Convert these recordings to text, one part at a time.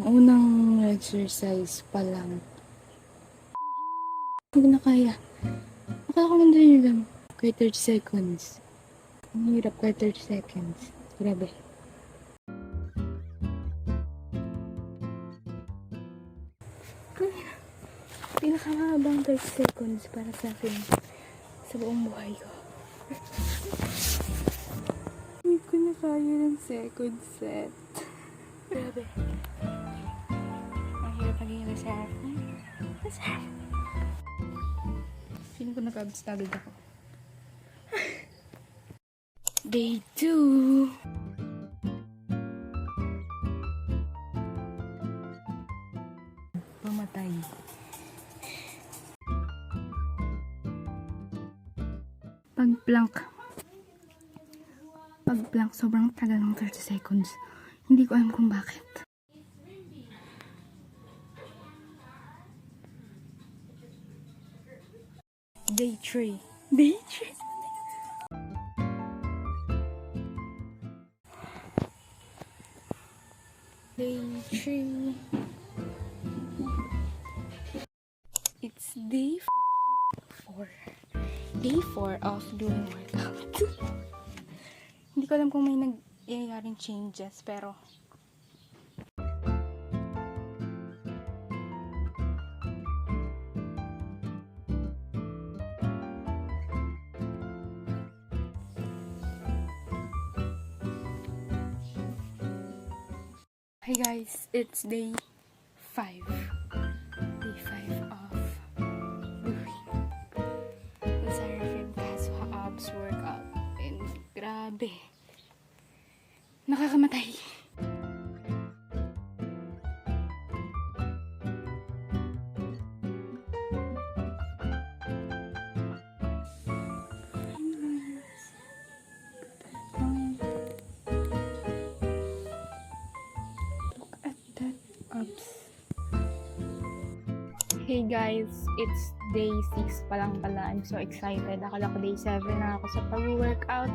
Unang exercise pa lang. Hindi na kaya. Akala ko mandali lang. Kaya 30 seconds. Ang hirap kaya 30 seconds. Grabe. Pinakahabang 30 seconds para sa akin sa buong buhay ko. Hindi ko na kaya ng second set. Grabe. Ang hirap maging reserve. Reserve. Feeling ko nag-abs na agad ako. Day 2. Pamatay. Pag-plank, sobrang tagal ng 30 seconds. Hindi ko alam kung bakit. Day 3. Day 3. Day 3. It's day 4. Day 4 of doing workout. Hindi ko alam kung may nangyayaring changes, pero hey guys, it's day 5. Day 5 of doing the Seraphim Kazuha abs workout. And grabe. Nakakamatay. Hey guys, it's day 6 pa lang pala. I'm so excited. Akala ko day 7 na ako sa pag-workout.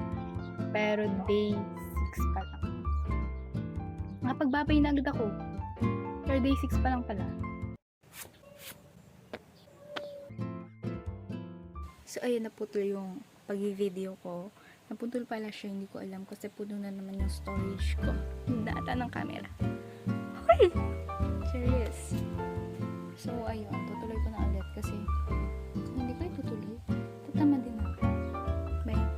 Pero day 6 pa lang. Napagbabay na agad ako. Pero day 6 pa lang pala. So ayun, naputol yung pag-video ko. Naputol pala siya, hindi ko alam kasi puno na naman yung storage ko. Yung data ng camera. Okay! Serious. So, ayun, tutuloy ko na ulit kasi kung hindi ko itutuloy, tatama din ako. Bye.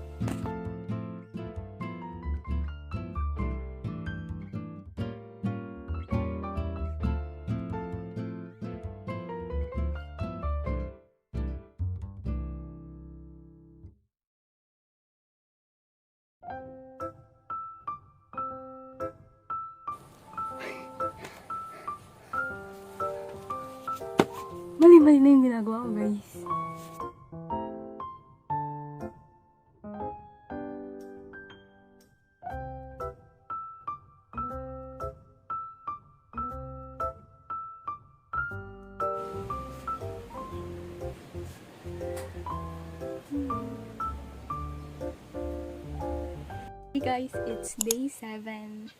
Mali-mali na yung ginagawa ko, guys. Hey guys, it's day 7.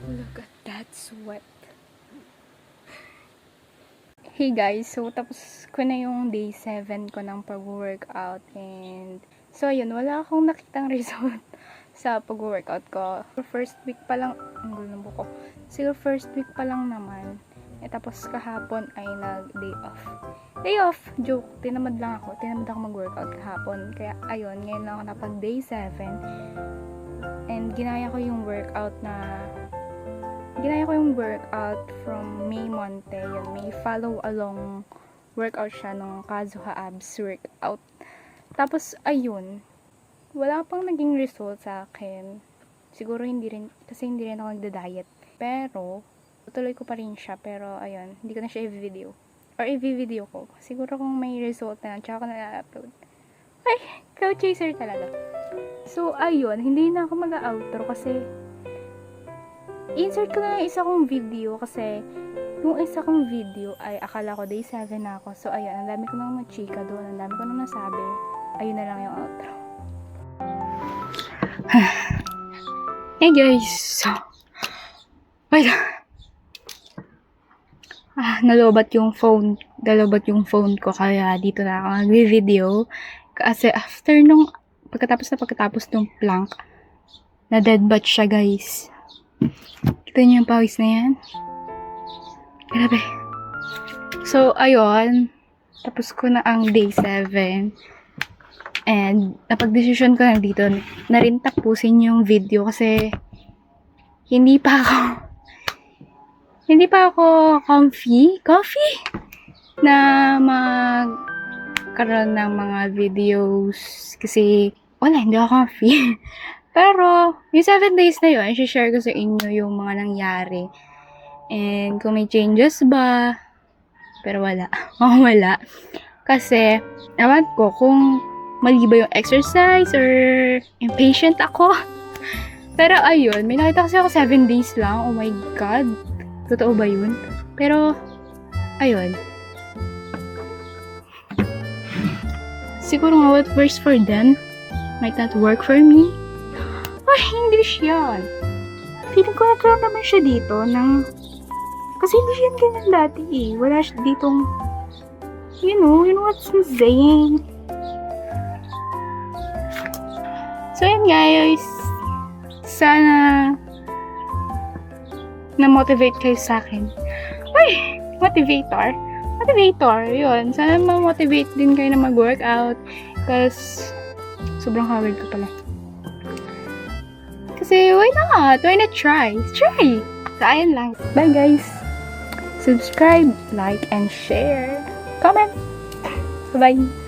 Look at that sweat. Hey guys, so tapos ko na yung day 7 ko ng pag-workout and so ayun, wala akong nakitang result sa pag-workout ko. First week pa lang, ang gulo ng buko. Siguro first week pa lang naman. Tapos kahapon ay nag-day off. Day off! Joke! Tinamad lang ako. Tinamad ako mag-workout kahapon. Kaya ayun, ngayon lang ako napag day 7. And ginaya ko yung workout from May Monte. Yun, may follow along workout siya nung Kazuha abs workout. Tapos ayun, wala pang naging result sa akin. Siguro hindi rin, kasi hindi rin ako nagda-diet. Pero, tutuloy ko pa rin siya. Pero, ayun, hindi ko na siya i-video. Or i-video ko. Siguro kung may result na, tsaka ko na-upload. Ay, cloud chaser talaga. So, ayun, hindi na ako mag-outro kasi insert ko na yung isa kong video kasi yung isa kong video ay akala ko day 7 na ako. So, ayun, ang dami ko nang na-chika doon. Ang dami ko nang nasabi. Ayun na lang yung outro. Hey guys! Wait. Nalobat yung phone. Nalobat yung phone ko kaya dito na ako nag-video. Kasi after nung pagkatapos nung plank, na deadbat siya guys. Kita niyo yung pawis na yan? Grabe. So, ayun. Tapos ko na ang day 7. And, napag-desisyon ko na dito na rin tapusin yung video kasi hindi pa ako comfy na magkaroon ng mga videos kasi wala, hindi ako comfy. Pero, yung 7 days na yun, i-share ko sa inyo yung mga nangyari. And, kung may changes ba, pero wala. Wala. Kasi, ewan ko kung mali ba yung exercise or impatient ako. Pero, ayun, may nakita kasi ako 7 days lang. Oh my God. Totoo ba yun? Pero, ayun. Siguro nga what works for them might not work for me. Ay, English yan. Feeling ko nagkaroon naman siya dito ng... Kasi hindi siya ganyan dati eh. Wala siya ditong... You know what I'm saying. So, yun guys. Sana na-motivate kayo sa akin. Ay! Motivator. Yun. Sana ma-motivate din kayo na mag-workout. Kasi sobrang hawig ko pala. Kasi why not? Why not try? Try! So, ayun lang. Bye guys! Subscribe, like, and share. Comment! Bye-bye!